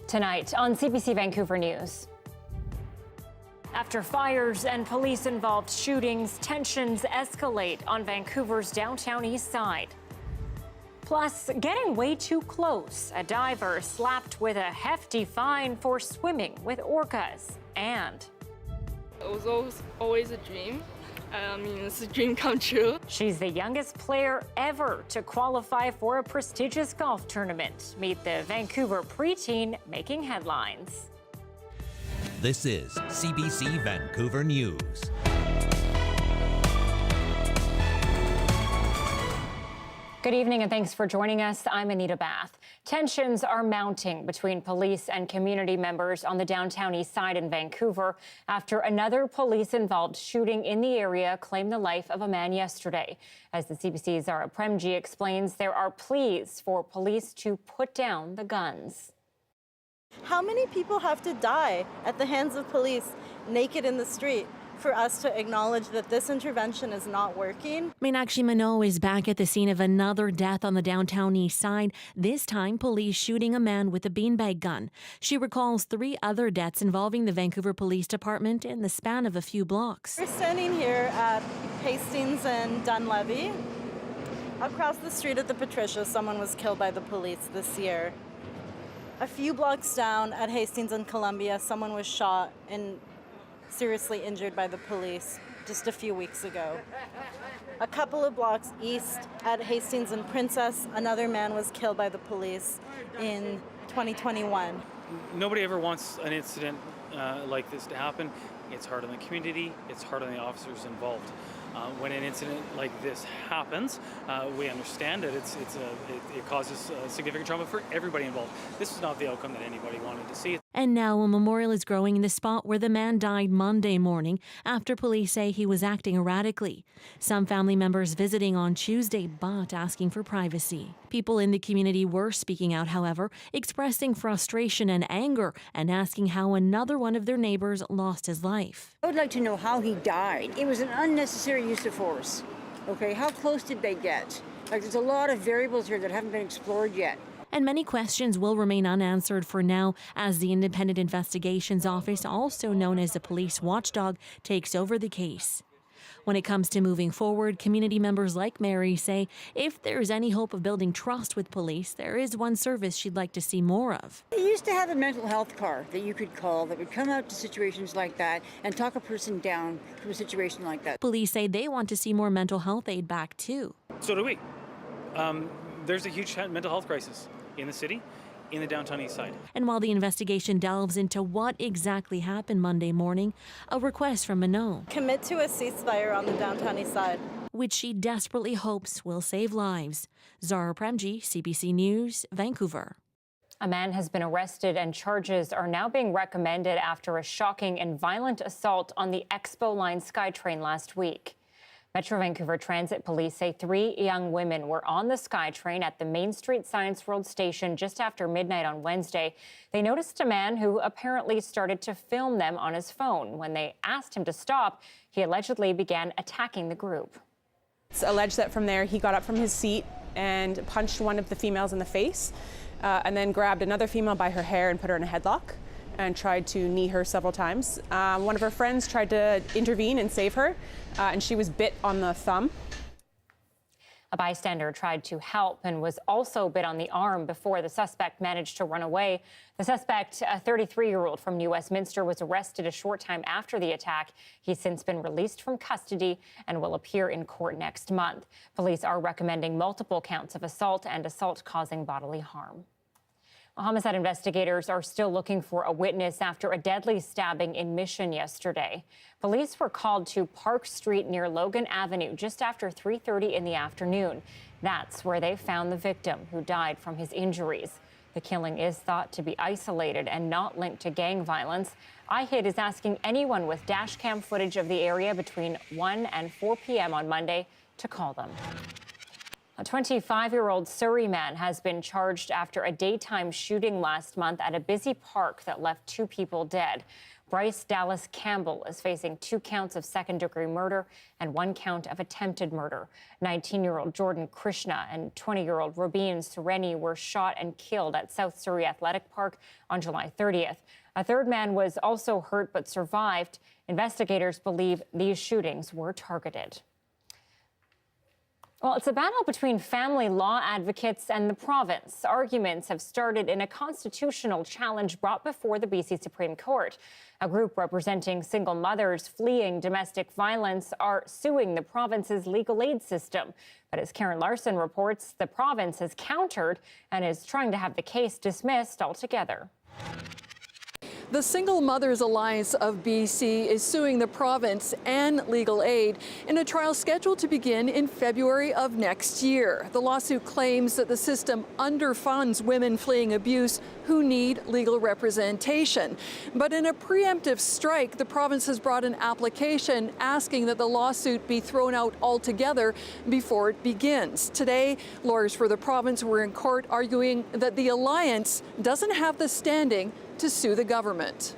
Tonight on CBC Vancouver News. After fires and police-involved shootings, tensions escalate on Vancouver's Downtown Eastside. Plus, getting way too close, a diver slapped with a hefty fine for swimming with orcas. And it was always a dream. It's a dream come true. She's the youngest player ever to qualify for a prestigious golf tournament. Meet the Vancouver preteen making headlines. This is CBC Vancouver News. Good evening and thanks for joining us. I'm Anita Bathe. Tensions are mounting between police and community members on the Downtown Eastside in Vancouver after another police-involved shooting in the area claimed the life of a man yesterday. As the CBC's Zara Premji explains, there are pleas for police to put down the guns. How many people have to die at the hands of police naked in the street for us to acknowledge that this intervention is not working? Meenakshi Mano is back at the scene of another death on the Downtown Eastside, this time police shooting a man with a beanbag gun. She recalls 3 other deaths involving the Vancouver Police Department in the span of a few blocks. We're standing here at Hastings and Dunlevy. Across the street at the Patricia, someone was killed by the police this year. A few blocks down at Hastings and Columbia, someone was shot and seriously injured by the police just a few weeks ago. A couple of blocks east at Hastings and Princess, another man was killed by the police in 2021. Nobody ever wants an incident like this to happen. It's hard on the community, it's hard on the officers involved. When an incident like this happens, we understand that it causes significant trauma for everybody involved. This is not the outcome that anybody wanted to see. And now a memorial is growing in the spot where the man died Monday morning after police say he was acting erratically. Some family members visiting on Tuesday but asking for privacy. People in the community were speaking out, however, expressing frustration and anger and asking how another one of their neighbors lost his life. I would like to know how he died. It was an unnecessary use of force. Okay, how close did they get? There's a lot of variables here that haven't been explored yet. And many questions will remain unanswered for now as the Independent Investigations Office, also known as the police watchdog, takes over the case. When it comes to moving forward, community members like Mary say if there's any hope of building trust with police, there is one service she'd like to see more of. They used to have a mental health car that you could call that would come out to situations like that and talk a person down to a situation like that. Police say they want to see more mental health aid back too. So do we. There's a huge mental health crisis in the city, in the Downtown Eastside. And while the investigation delves into what exactly happened Monday morning, a request from Manon. Commit to a ceasefire on the Downtown Eastside, which she desperately hopes will save lives. Zara Premji, CBC News, Vancouver. A man has been arrested and charges are now being recommended after a shocking and violent assault on the Expo Line Skytrain last week. Metro Vancouver Transit Police say 3 young women were on the Skytrain at the Main Street Science World station just after midnight on Wednesday. They noticed a man who apparently started to film them on his phone. When they asked him to stop, he allegedly began attacking the group. It's alleged that from there he got up from his seat and punched one of the females in the face and then grabbed another female by her hair and put her in a headlock and tried to knee her several times. One of her friends tried to intervene and save her, and she was bit on the thumb. A bystander tried to help and was also bit on the arm before the suspect managed to run away. The suspect, a 33-year-old from New Westminster, was arrested a short time after the attack. He's since been released from custody and will appear in court next month. Police are recommending multiple counts of assault and assault causing bodily harm. Homicide investigators are still looking for a witness after a deadly stabbing in Mission yesterday. Police were called to Park Street near Logan Avenue just after 3:30 in the afternoon. That's where they found the victim, who died from his injuries. The killing is thought to be isolated and not linked to gang violence. iHit is asking anyone with dash cam footage of the area between 1 and 4 p.m. on Monday to call them. A 25-year-old Surrey man has been charged after a daytime shooting last month at a busy park that left 2 people dead. Bryce Dallas Campbell is facing 2 counts of second-degree murder and 1 count of attempted murder. 19-year-old Jordan Krishna and 20-year-old Robin Sereni were shot and killed at South Surrey Athletic Park on July 30th. A third man was also hurt but survived. Investigators believe these shootings were targeted. Well, it's a battle between family law advocates and the province. Arguments have started in a constitutional challenge brought before the BC Supreme Court. A group representing single mothers fleeing domestic violence are suing the province's legal aid system. But as Karen Larson reports, the province has countered and is trying to have the case dismissed altogether. The Single Mothers Alliance of BC is suing the province and legal aid in a trial scheduled to begin in February of next year. The lawsuit claims that the system underfunds women fleeing abuse who need legal representation. But in a preemptive strike, the province has brought an application asking that the lawsuit be thrown out altogether before it begins. Today, lawyers for the province were in court arguing that the alliance doesn't have the standing to sue the government.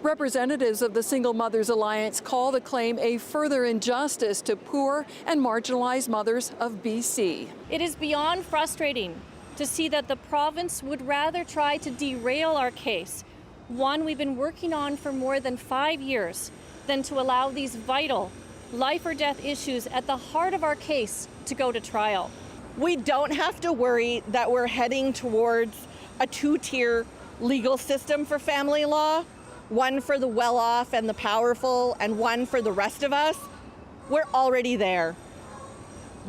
Representatives of the Single Mothers Alliance call the claim a further injustice to poor and marginalized mothers of BC. It is beyond frustrating to see that the province would rather try to derail our case, one we've been working on for more than 5 years, than to allow these vital life or death issues at the heart of our case to go to trial. We don't have to worry that we're heading towards a 2-tier legal system for family law, one for the well-off and the powerful and one for the rest of us. We're already there.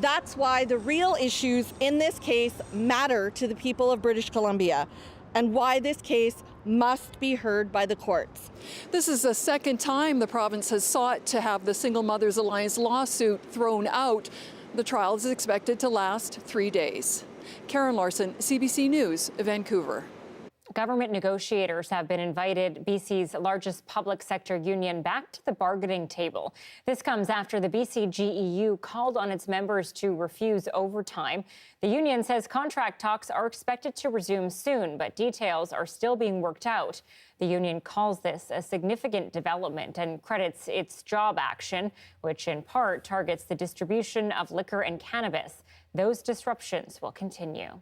That's why the real issues in this case matter to the people of British Columbia and why this case must be heard by the courts. This is the second time the province has sought to have the Single Mothers Alliance lawsuit thrown out. The trial is expected to last 3 days. Karen Larson, CBC News, Vancouver. Government negotiators have been invited, BC's largest public sector union, back to the bargaining table. This comes after the BCGEU called on its members to refuse overtime. The union says contract talks are expected to resume soon, but details are still being worked out. The union calls this a significant development and credits its job action, which in part targets the distribution of liquor and cannabis. Those disruptions will continue.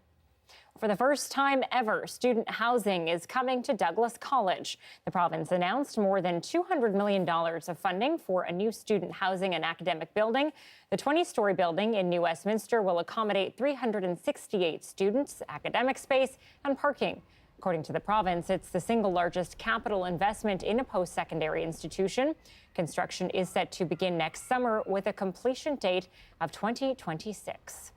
For the first time ever, student housing is coming to Douglas College. The province announced more than $200 million of funding for a new student housing and academic building. The 20-story building in New Westminster will accommodate 368 students, academic space, and parking. According to the province, it's the single largest capital investment in a post-secondary institution. Construction is set to begin next summer with a completion date of 2026.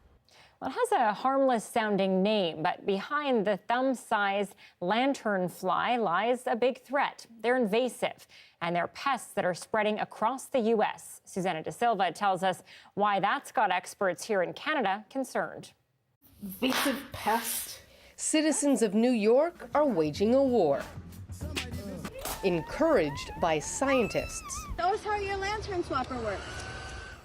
Well, it has a harmless-sounding name, but behind the thumb-sized lanternfly lies a big threat. They're invasive, and they're pests that are spreading across the U.S. Susanna De Silva tells us why that's got experts here in Canada concerned. Invasive pest. Citizens of New York are waging a war, encouraged by scientists. Show us how your lantern swapper works.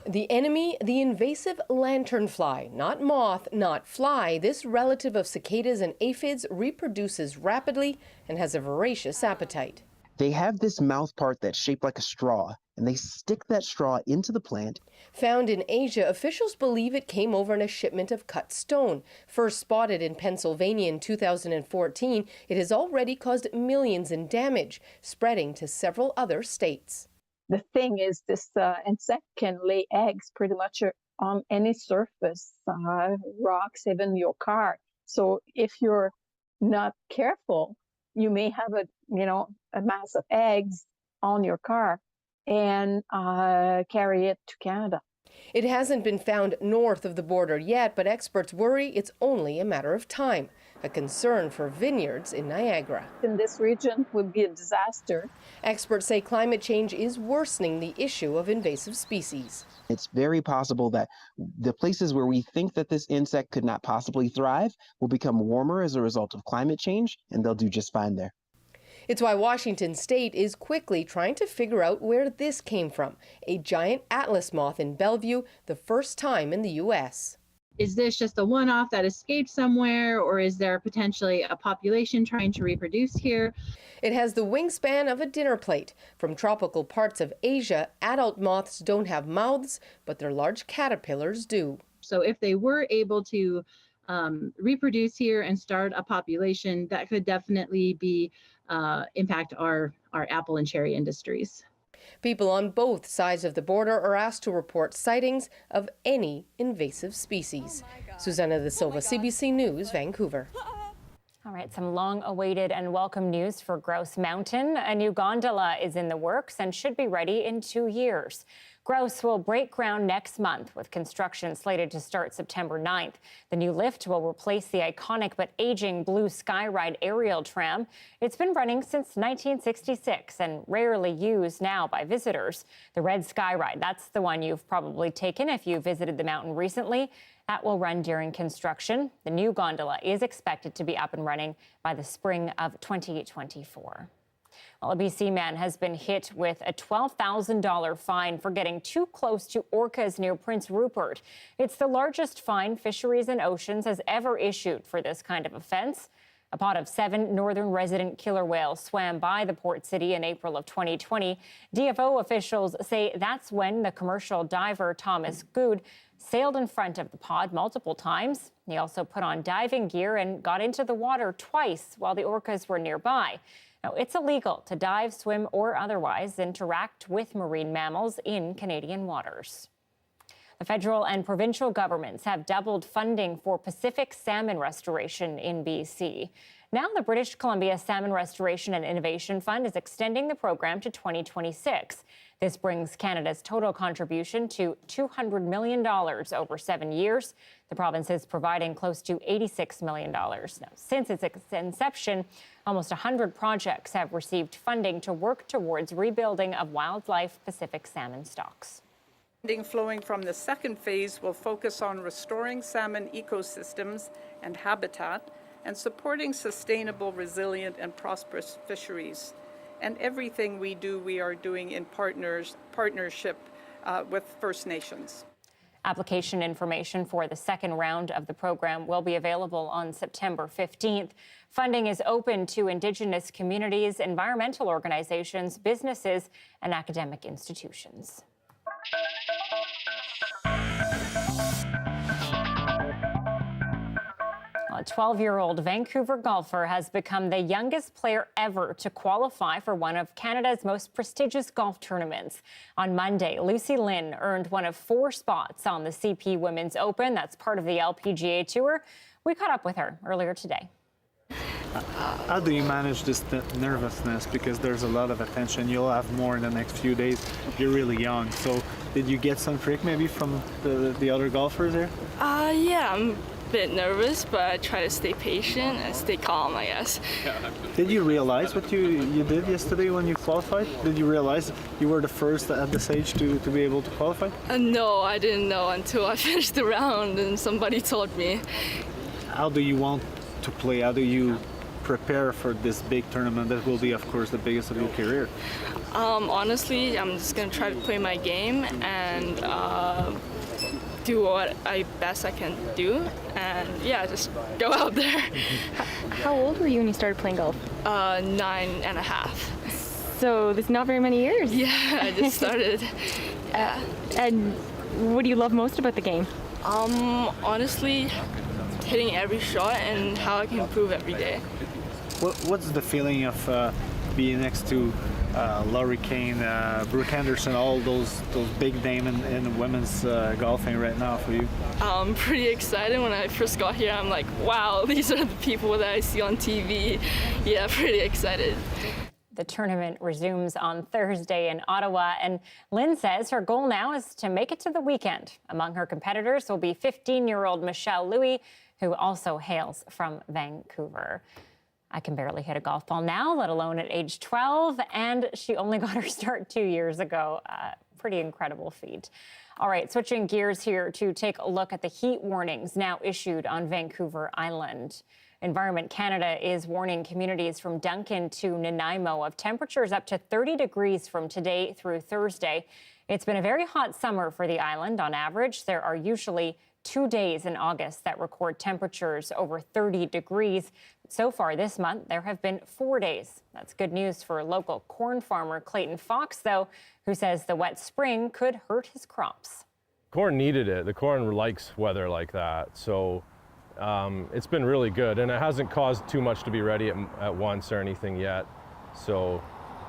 The enemy, the invasive lanternfly, not moth, not fly. This relative of cicadas and aphids reproduces rapidly and has a voracious appetite. They have this mouth part that's shaped like a straw, and they stick that straw into the plant. Found in Asia, officials believe it came over in a shipment of cut stone. First spotted in Pennsylvania in 2014, it has already caused millions in damage, spreading to several other states. The thing is, this insect can lay eggs pretty much on any surface, rocks, even your car. So if you're not careful, you may have a mass of eggs on your car and carry it to Canada. It hasn't been found north of the border yet, but experts worry it's only a matter of time. A concern for vineyards in Niagara. In this region would be a disaster. Experts say climate change is worsening the issue of invasive species. It's very possible that the places where we think that this insect could not possibly thrive will become warmer as a result of climate change, and they'll do just fine there. It's why Washington State is quickly trying to figure out where this came from. A giant atlas moth in Bellevue, the first time in the U.S. is this just a one-off that escaped somewhere, or is there potentially a population trying to reproduce here? It has the wingspan of a dinner plate. From tropical parts of Asia, adult moths don't have mouths, but their large caterpillars do. So if they were able to reproduce here and start a population, that could definitely be impact our apple and cherry industries. People on both sides of the border are asked to report sightings of any invasive species. Susanna De Silva, CBC News, Vancouver. All right, some long-awaited and welcome news for Grouse Mountain. A new gondola is in the works and should be ready in 2 years. Grouse will break ground next month, with construction slated to start September 9th. The new lift will replace the iconic but aging blue Skyride aerial tram. It's been running since 1966 and rarely used now by visitors. The red Skyride, that's the one you've probably taken if you visited the mountain recently. That will run during construction. The new gondola is expected to be up and running by the spring of 2024. Well, a BC man has been hit with a $12,000 fine for getting too close to orcas near Prince Rupert. It's the largest fine Fisheries and Oceans has ever issued for this kind of offense. A pod of 7 northern resident killer whales swam by the port city in April of 2020. DFO officials say that's when the commercial diver Thomas Good sailed in front of the pod multiple times. He also put on diving gear and got into the water twice while the orcas were nearby. Now, it's illegal to dive, swim, or otherwise interact with marine mammals in Canadian waters. The federal and provincial governments have doubled funding for Pacific salmon restoration in BC. Now, the British Columbia Salmon Restoration and Innovation Fund is extending the program to 2026. This brings Canada's total contribution to $200 million over 7 years. The province is providing close to $86 million. Now, since its inception, almost 100 projects have received funding to work towards rebuilding of wildlife Pacific salmon stocks. Funding flowing from the second phase will focus on restoring salmon ecosystems and habitat and supporting sustainable, resilient, and prosperous fisheries. And everything we do, we are doing in partnership with First Nations. Application information for the second round of the program will be available on September 15th. Funding is open to Indigenous communities, environmental organizations, businesses, and academic institutions. A 12-year-old Vancouver golfer has become the youngest player ever to qualify for one of Canada's most prestigious golf tournaments. On Monday, Lucy Lin earned one of 4 spots on the CP Women's Open. That's part of the LPGA Tour. We caught up with her earlier today. How do you manage this nervousness? Because there's a lot of attention. You'll have more in the next few days. You're really young. So did you get some trick maybe from the other golfers there? Yeah, I'm a bit nervous, but I try to stay patient and stay calm, I guess. Did you realize what you did yesterday when you qualified? Did you realize you were the first at this age to be able to qualify? No, I didn't know until I finished the round and somebody told me. How do you want to play? How do you prepare for this big tournament that will be, of course, the biggest of your career? Honestly, I'm just going to try to play my game and do what best I can do, and yeah, just go out there. How old were you when you started playing golf? 9.5. So there's not very many years. Yeah, I just started. Yeah. And what do you love most about the game? Honestly, hitting every shot and how I can improve every day. What's the feeling of being next to Laurie Kane, Brooke Henderson, all those big names in women's golfing right now for you? I'm pretty excited. When I first got here, I'm like, wow, these are the people that I see on TV. Yeah, pretty excited. The tournament resumes on Thursday in Ottawa, and Lynn says her goal now is to make it to the weekend. Among her competitors will be 15-year-old Michelle Louis, who also hails from Vancouver. I can barely hit a golf ball now, let alone at age 12, and she only got her start 2 years ago. Pretty incredible feat. All right, switching gears here to take a look at the heat warnings now issued on Vancouver Island. Environment Canada is warning communities from Duncan to Nanaimo of temperatures up to 30 degrees from today through Thursday. It's been a very hot summer for the island. On average, there are usually 2 days in August that record temperatures over 30 degrees. So far this month, there have been 4 days. That's good news for local corn farmer Clayton Fox, though, who says the wet spring could hurt his crops. Corn needed it. The corn likes weather like that. So it's been really good, and it hasn't caused too much to be ready at once or anything yet. So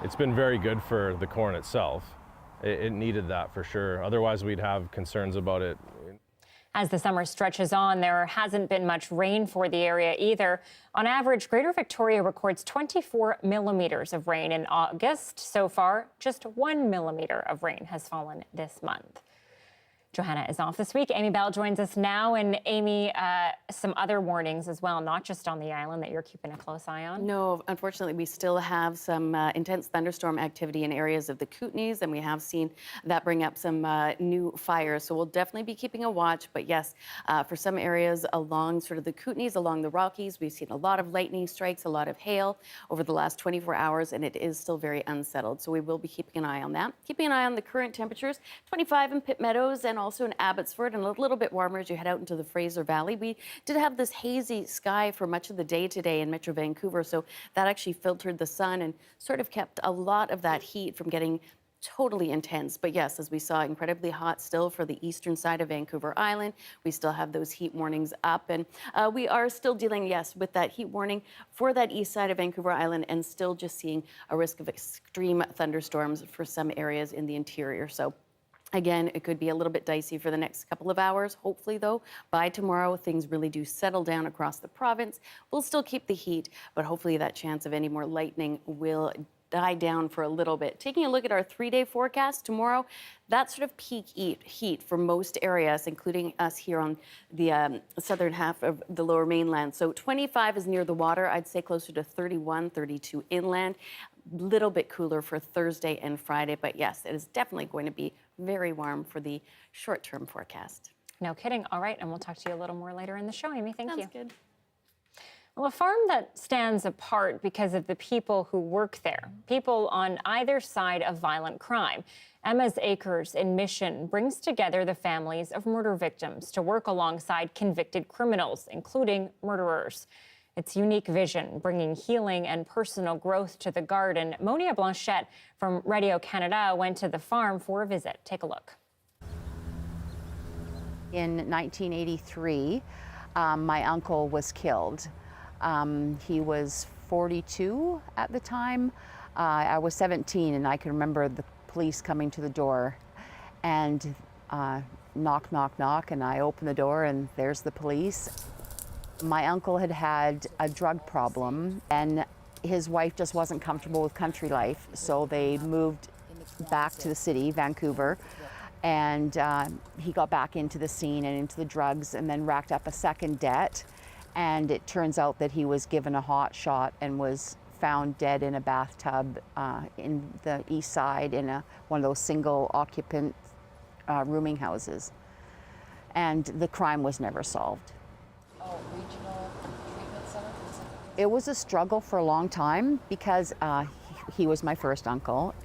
it's been very good for the corn itself. It needed that for sure. Otherwise, we'd have concerns about it. As the summer stretches on, there hasn't been much rain for the area either. On average, Greater Victoria records 24 millimeters of rain in August. So far, just 1 millimeter of rain has fallen this month. Johanna is off this week. Amy Bell joins us now. And Amy, some other warnings as well, not just on the island that you're keeping a close eye on. No, unfortunately, we still have some intense thunderstorm activity in areas of the Kootenays, and we have seen that bring up some new fires. So we'll definitely be keeping a watch. But yes, for some areas along sort of the Kootenays, along the Rockies, we've seen a lot of lightning strikes, a lot of hail over the last 24 hours, and it is still very unsettled. So we will be keeping an eye on that. Keeping an eye on the current temperatures, 25 in Pitt Meadows and also in Abbotsford, and a little bit warmer as you head out into the Fraser Valley. We did have this hazy sky for much of the day today in Metro Vancouver, so that actually filtered the sun and sort of kept a lot of that heat from getting totally intense. But yes, as we saw, incredibly hot still for the eastern side of Vancouver Island. We still have those heat warnings up, and we are still dealing, yes, with that heat warning for that east side of Vancouver Island, and still just seeing a risk of extreme thunderstorms for some areas in the interior. So again, it could be a little bit dicey for the next couple of hours. Hopefully, though, by tomorrow, things really do settle down across the province. We'll still keep the heat, but hopefully that chance of any more lightning will die down for a little bit. Taking a look at our 3-day forecast tomorrow, that sort of peak heat for most areas, including us here on the southern half of the lower mainland. So 25 is near the water. I'd say closer to 31, 32 inland. Little bit cooler for Thursday and Friday, but yes, it is definitely going to be very warm for the short-term forecast. No kidding. All right, and we'll talk to you a little more later in the show, Amy. Thank you. Sounds good. Well, a farm that stands apart because of the people who work there, people on either side of violent crime. Emma's Acres in Mission brings together the families of murder victims to work alongside convicted criminals, including murderers. Its unique vision, bringing healing and personal growth to the garden. Monia Blanchette from Radio Canada went to the farm for a visit. Take a look. In 1983, my uncle was killed. He was 42 at the time. I was 17, and I can remember the police coming to the door and knock, knock, knock, and I opened the door and there's the police. My uncle had had a drug problem, and his wife just wasn't comfortable with country life, so they moved back to the city, Vancouver, and he got back into the scene and into the drugs, and then racked up a second debt. And it turns out that he was given a hot shot and was found dead in a bathtub in the east side in one of those single occupant rooming houses. And the crime was never solved. Regional treatment center? It was a struggle for a long time because he was my first uncle.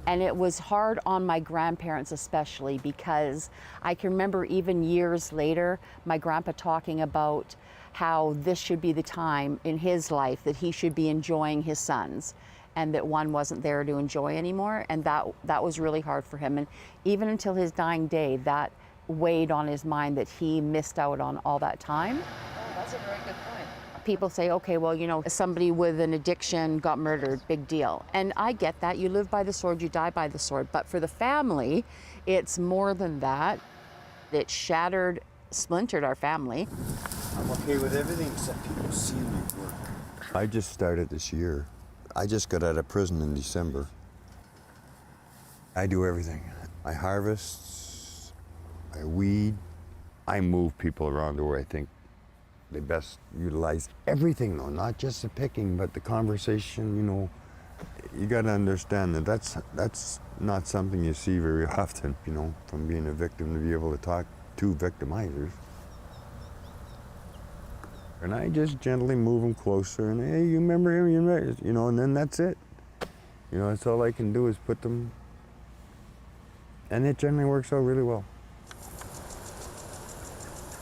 And it was hard on my grandparents especially, because I can remember even years later, my grandpa talking about how this should be the time in his life that he should be enjoying his sons, and that one wasn't there to enjoy anymore. And that was really hard for him. And even until his dying day, that weighed on his mind, that he missed out on all that time. Oh, that's a very good point. People say, okay, well, you know, somebody with an addiction got murdered, big deal. And I get that. You live by the sword, you die by the sword. But for the family, it's more than that. It shattered, splintered our family. I'm okay with everything except people seeing my work. I just started this year. I just got out of prison in December. I do everything. I harvest, I weed, I move people around to where I think they best utilize everything, though, not just the picking, but the conversation. You know, you got to understand that that's not something you see very often, you know, from being a victim, to be able to talk to victimizers. And I just gently move them closer, and hey, you remember him, you know, and then that's it. You know, that's all I can do is put them and it generally works out really well.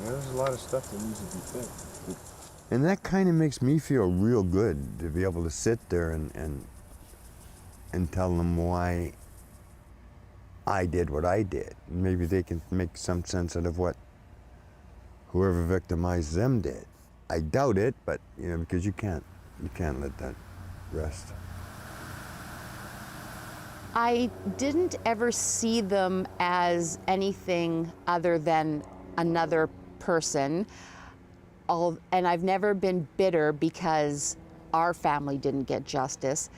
Yeah, there's a lot of stuff that needs to be fixed. And that kind of makes me feel real good to be able to sit there and tell them why I did what I did. Maybe they can make some sense out of what whoever victimized them did. I doubt it, but you know, because you can't let that rest. I didn't ever see them as anything other than another person. And I've never been bitter because our family didn't get justice,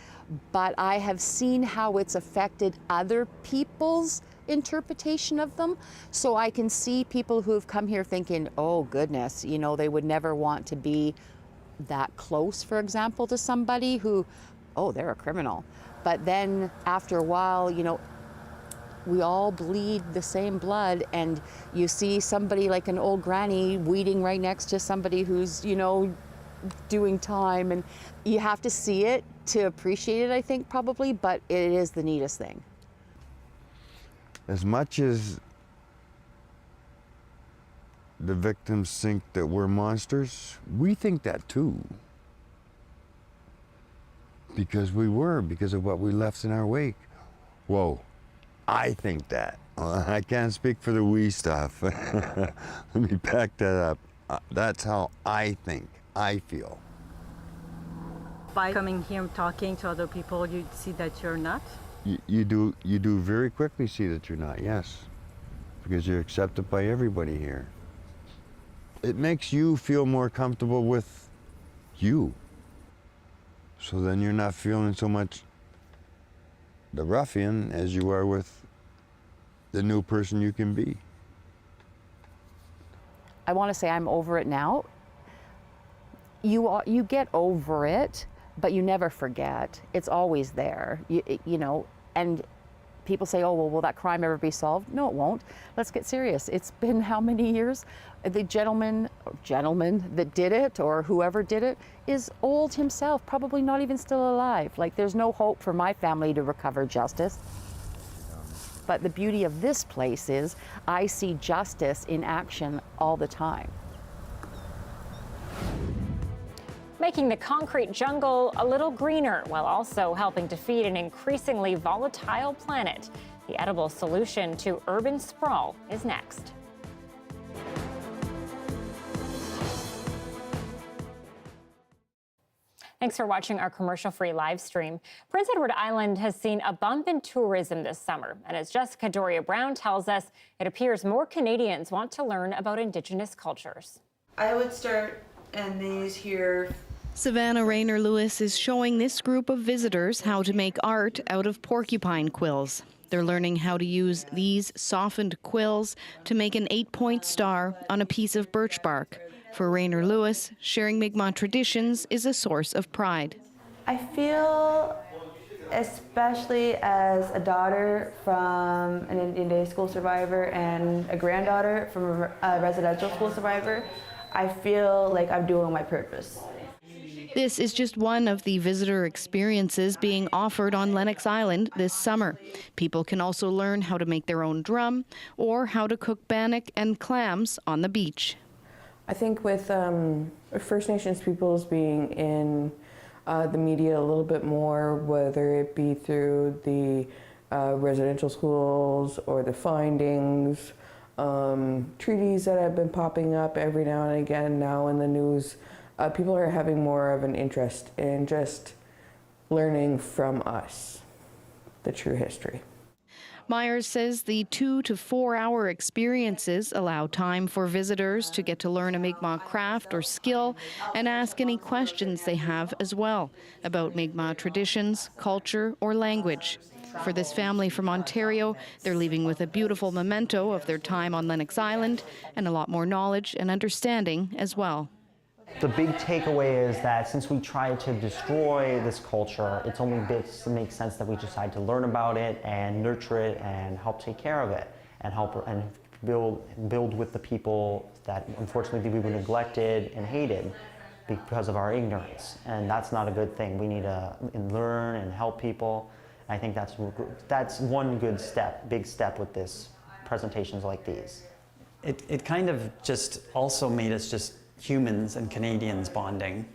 but I have seen how it's affected other people's interpretation of them. So I can see people who've come here thinking, oh goodness, you know, they would never want to be that close, for example, to somebody who, oh, they're a criminal. But then after a while, you know, we all bleed the same blood, and you see somebody like an old granny weeding right next to somebody who's, you know, doing time, and you have to see it to appreciate it, I think, probably, but it is the neatest thing. As much as the victims think that we're monsters, we think that too. Because of what we left in our wake. Whoa. I think that. I can't speak for the we stuff. Let me back that up. That's how I think, I feel. By coming here and talking to other people, you see that you're not? You do very quickly see that you're not, yes. Because you're accepted by everybody here. It makes you feel more comfortable with you. So then you're not feeling so much the ruffian as you are with the new person you can be. I want to say I'm over it now. You get over it, but you never forget. It's always there, you know, and people say, oh, well, will that crime ever be solved? No, it won't. Let's get serious. It's been how many years? The gentleman that did it, or whoever did it, is old himself, probably not even still alive. Like, there's no hope for my family to recover justice. But the beauty of this place is I see justice in action all the time. Making the concrete jungle a little greener while also helping to feed an increasingly volatile planet. The edible solution to urban sprawl is next. Thanks for watching our commercial-free live stream. Prince Edward Island has seen a bump in tourism this summer. And as Jessica Doria Brown tells us, it appears more Canadians want to learn about Indigenous cultures. I would start in these here. Savannah Rayner-Lewis is showing this group of visitors how to make art out of porcupine quills. They're learning how to use these softened quills to make an 8-point star on a piece of birch bark. For Rayner-Lewis, sharing Mi'kmaq traditions is a source of pride. I feel, especially as a daughter from an Indian Day school survivor and a granddaughter from a residential school survivor, I feel like I'm doing my purpose. This is just one of the visitor experiences being offered on Lennox Island this summer. People can also learn how to make their own drum or how to cook bannock and clams on the beach. I think with First Nations peoples being in the media a little bit more, whether it be through the residential schools or the findings, treaties that have been popping up every now and again now in the news, people are having more of an interest in just learning from us the true history. Myers says the 2 to 4 hour experiences allow time for visitors to get to learn a Mi'kmaq craft or skill and ask any questions they have as well about Mi'kmaq traditions, culture, or language. For this family from Ontario, they're leaving with a beautiful memento of their time on Lennox Island and a lot more knowledge and understanding as well. The big takeaway is that since we try to destroy this culture, it's only makes sense that we decide to learn about it and nurture it and help take care of it and help and build with the people that unfortunately we were neglected and hated because of our ignorance. And that's not a good thing. We need to learn and help people I think that's one good step, big step with this, presentations like these. It kind of just also made us just humans and Canadians bonding.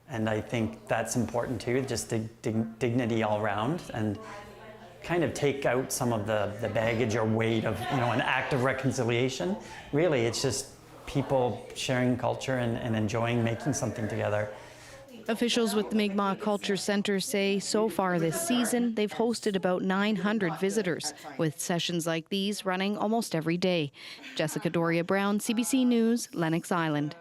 And I think that's important too, just dignity all around, and kind of take out some of the baggage or weight of, an act of reconciliation. Really, it's just people sharing culture and enjoying making something together. Officials with the Mi'kmaq Culture Centre say so far this season, they've hosted about 900 visitors, with sessions like these running almost every day. Jessica Doria Brown, CBC News, Lennox Island.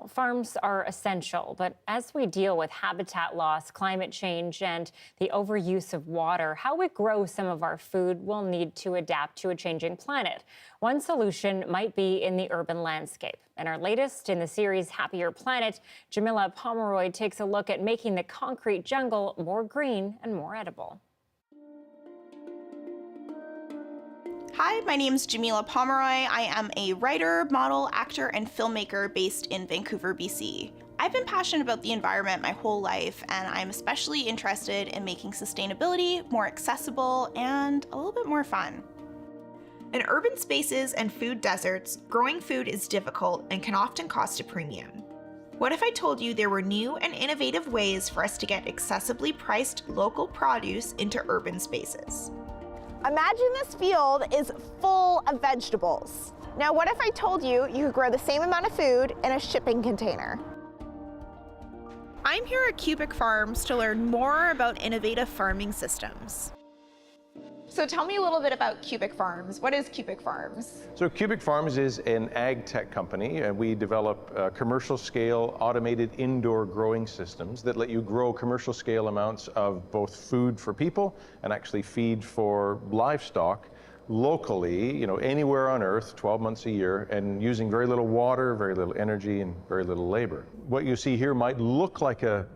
Farms are essential, but as we deal with habitat loss, climate change, and the overuse of water, how we grow some of our food will need to adapt to a changing planet. One solution might be in the urban landscape. In our latest in the series Happier Planet, Jamila Pomeroy takes a look at making the concrete jungle more green and more edible. Hi, my name is Jamila Pomeroy. I am a writer, model, actor, and filmmaker based in Vancouver, BC. I've been passionate about the environment my whole life, and I'm especially interested in making sustainability more accessible and a little bit more fun. In urban spaces and food deserts, growing food is difficult and can often cost a premium. What if I told you there were new and innovative ways for us to get accessibly priced local produce into urban spaces? Imagine this field is full of vegetables. Now what if I told you you could grow the same amount of food in a shipping container? I'm here at Cubic Farms to learn more about innovative farming systems. So tell me a little bit about Cubic Farms. What is Cubic Farms? So Cubic Farms is an ag tech company, and we develop commercial scale automated indoor growing systems that let you grow commercial scale amounts of both food for people and actually feed for livestock locally, anywhere on Earth, 12 months a year, and using very little water, very little energy, and very little labor. What you see here might look like a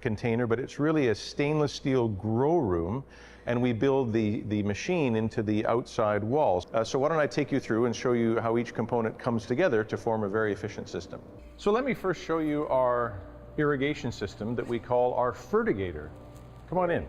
container, but it's really a stainless steel grow room, and we build the machine into the outside walls. So why don't I take you through and show you how each component comes together to form a very efficient system. So let me first show you our irrigation system that we call our fertigator. Come on in.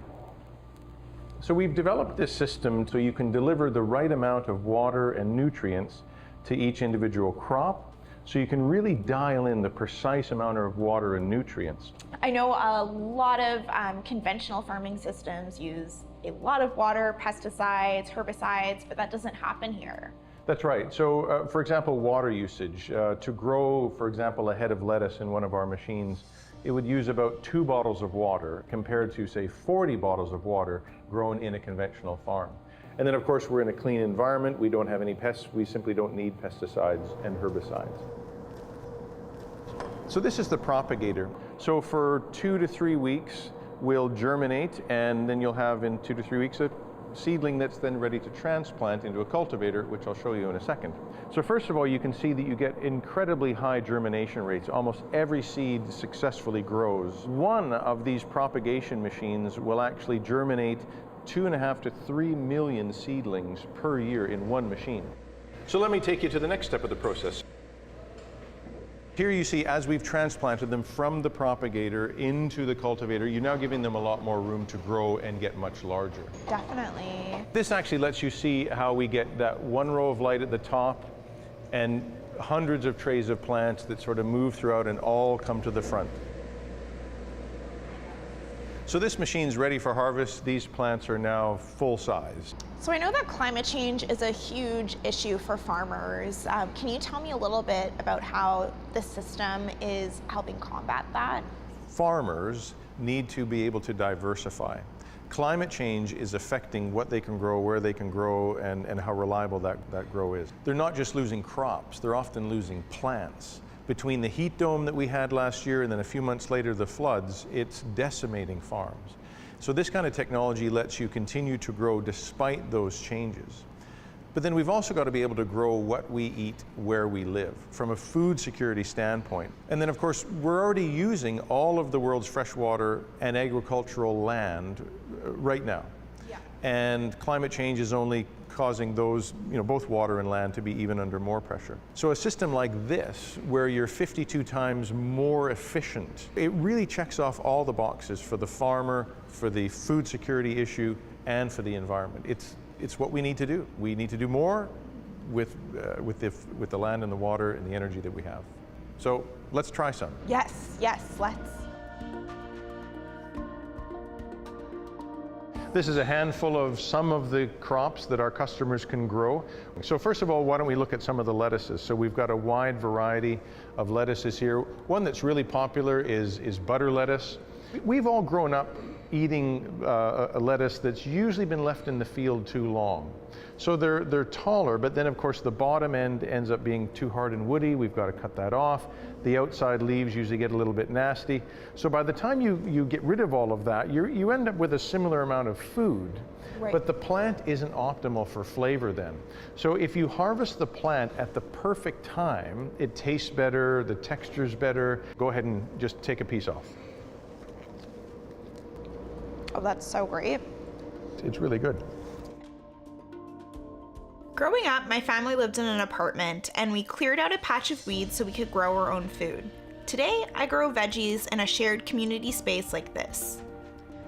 So we've developed this system so you can deliver the right amount of water and nutrients to each individual crop, so you can really dial in the precise amount of water and nutrients. I know a lot of conventional farming systems use a lot of water, pesticides, herbicides, but that doesn't happen here. That's right. So, for example, water usage. To grow, for example, a head of lettuce in one of our machines, it would use about 2 bottles of water compared to, say, 40 bottles of water grown in a conventional farm. And then, of course, we're in a clean environment. We don't have any pests. We simply don't need pesticides and herbicides. So this is the propagator. So for 2 to 3 weeks, we'll germinate, and then you'll have in 2 to 3 weeks a seedling that's then ready to transplant into a cultivator, which I'll show you in a second. So first of all, you can see that you get incredibly high germination rates. Almost every seed successfully grows. One of these propagation machines will actually germinate 2.5 to 3 million seedlings per year in one machine. So let me take you to the next step of the process. Here you see, as we've transplanted them from the propagator into the cultivator, you're now giving them a lot more room to grow and get much larger. Definitely. This actually lets you see how we get that one row of light at the top and hundreds of trays of plants that sort of move throughout and all come to the front. So this machine's ready for harvest. These plants are now full size. So I know that climate change is a huge issue for farmers. Can you tell me a little bit about how the system is helping combat that? Farmers need to be able to diversify. Climate change is affecting what they can grow, where they can grow, and how reliable that grow is. They're not just losing crops, they're often losing plants. Between the heat dome that we had last year and then a few months later the floods, it's decimating farms. So this kind of technology lets you continue to grow despite those changes. But then we've also got to be able to grow what we eat where we live from a food security standpoint. And then of course, we're already using all of the world's freshwater and agricultural land right now. Yeah. And climate change is only causing those, both water and land to be even under more pressure. So a system like this, where you're 52 times more efficient, it really checks off all the boxes for the farmer, for the food security issue, and for the environment. It's what we need to do. We need to do more with the land and the water and the energy that we have. So let's try some. Yes, let's. This is a handful of some of the crops that our customers can grow. So first of all, why don't we look at some of the lettuces? So we've got a wide variety of lettuces here. One that's really popular is butter lettuce. We've all grown up eating a lettuce that's usually been left in the field too long. So they're taller, but then of course the bottom end ends up being too hard and woody. We've got to cut that off. The outside leaves usually get a little bit nasty. So by the time you get rid of all of that, you end up with a similar amount of food, right. But the plant isn't optimal for flavor then. So if you harvest the plant at the perfect time, it tastes better, the texture's better. Go ahead and just take a piece off. Oh, that's so great. It's really good. Growing up, my family lived in an apartment and we cleared out a patch of weeds so we could grow our own food. Today, I grow veggies in a shared community space like this.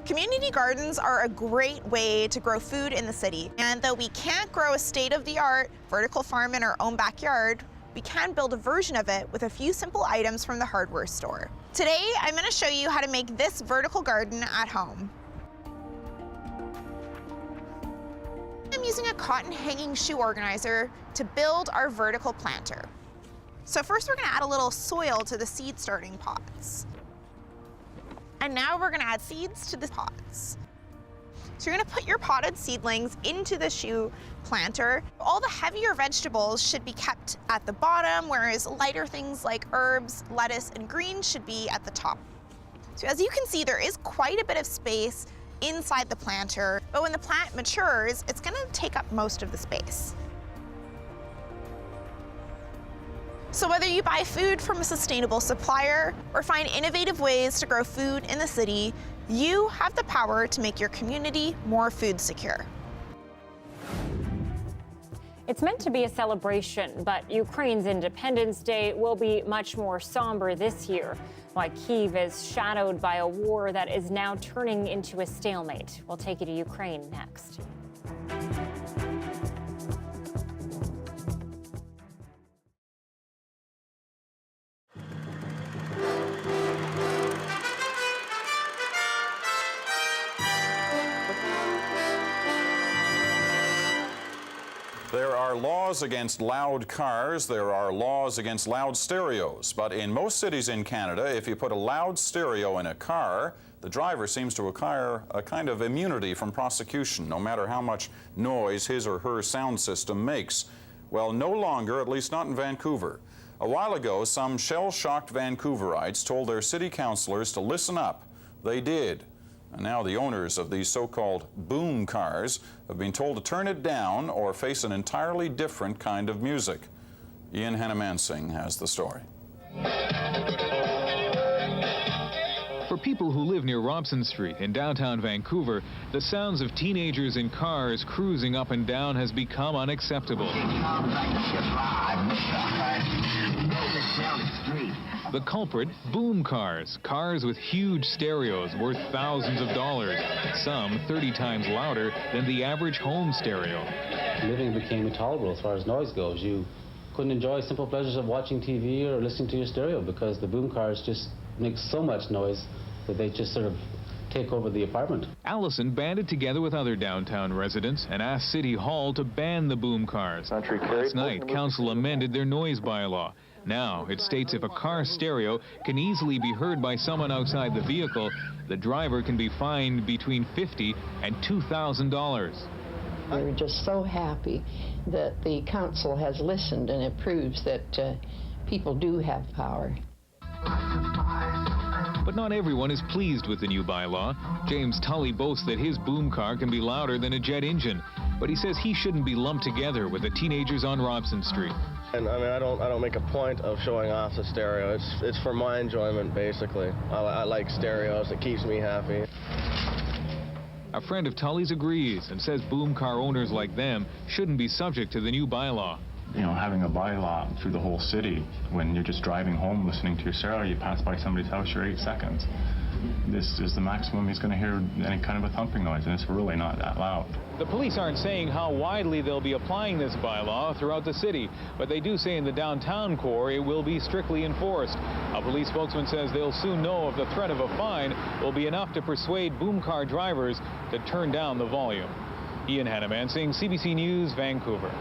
Community gardens are a great way to grow food in the city. And though we can't grow a state-of-the-art vertical farm in our own backyard, we can build a version of it with a few simple items from the hardware store. Today, I'm going to show you how to make this vertical garden at home. I'm using a cotton hanging shoe organizer to build our vertical planter. So first we're going to add a little soil to the seed starting pots. And now we're going to add seeds to the pots. So you're going to put your potted seedlings into the shoe planter. All the heavier vegetables should be kept at the bottom, whereas lighter things like herbs, lettuce, and greens should be at the top. So as you can see, there is quite a bit of space inside the planter, but when the plant matures, it's going to take up most of the space. So whether you buy food from a sustainable supplier or find innovative ways to grow food in the city, you have the power to make your community more food secure. It's meant to be a celebration, but Ukraine's Independence Day will be much more somber this year, while Kyiv is shadowed by a war that is now turning into a stalemate. We'll take you to Ukraine next. There are laws against loud cars, there are laws against loud stereos, but in most cities in Canada, if you put a loud stereo in a car, the driver seems to acquire a kind of immunity from prosecution, no matter how much noise his or her sound system makes. Well, no longer, at least not in Vancouver. A while ago, some shell-shocked Vancouverites told their city councillors to listen up. They did. And now the owners of these so-called boom cars have been told to turn it down or face an entirely different kind of music. Ian Hannamansing has the story. For people who live near Robson Street in downtown Vancouver, the sounds of teenagers in cars cruising up and down has become unacceptable. The culprit, boom cars, cars with huge stereos worth thousands of dollars, some 30 times louder than the average home stereo. Living became intolerable as far as noise goes. You couldn't enjoy simple pleasures of watching TV or listening to your stereo because the boom cars just make so much noise that they just sort of take over the apartment. Allison banded together with other downtown residents and asked City Hall to ban the boom cars. Last night, council amended their noise bylaw. Now, it states if a car stereo can easily be heard by someone outside the vehicle, the driver can be fined between $50 and $2,000. We're just so happy that the council has listened and it proves that people do have power. But not everyone is pleased with the new bylaw. James Tully boasts that his boom car can be louder than a jet engine, but he says he shouldn't be lumped together with the teenagers on Robson Street. And I mean, I don't make a point of showing off the stereo. It's for my enjoyment, basically. I like stereos. It keeps me happy. A friend of Tully's agrees and says boom car owners like them shouldn't be subject to the new bylaw. You know, having a bylaw through the whole city, when you're just driving home listening to your stereo, you pass by somebody's house, you're 8 seconds. This is the maximum he's going to hear any kind of a thumping noise, and it's really not that loud. The police aren't saying how widely they'll be applying this bylaw throughout the city, but they do say in the downtown core it will be strictly enforced. A police spokesman says they'll soon know if the threat of a fine will be enough to persuade boom car drivers to turn down the volume. Ian Hannamansing, CBC News, Vancouver.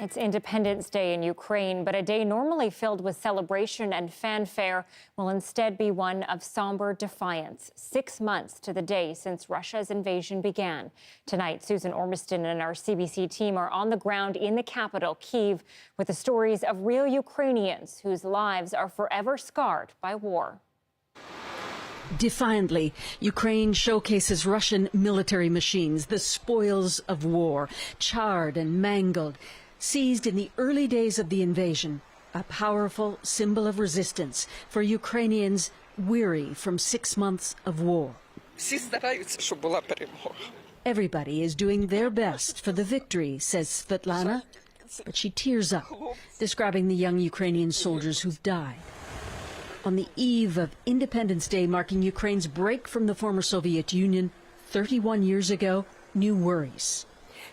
It's Independence Day in Ukraine, but a day normally filled with celebration and fanfare will instead be one of somber defiance. 6 months to the day since Russia's invasion began. Tonight, Susan Ormiston and our CBC team are on the ground in the capital, Kyiv, with the stories of real Ukrainians whose lives are forever scarred by war. Defiantly, Ukraine showcases Russian military machines, the spoils of war, charred and mangled, seized in the early days of the invasion, a powerful symbol of resistance for Ukrainians weary from 6 months of war. Everybody is doing their best for the victory, says Svetlana, but she tears up, describing the young Ukrainian soldiers who've died. On the eve of Independence Day, marking Ukraine's break from the former Soviet Union 31 years ago, new worries.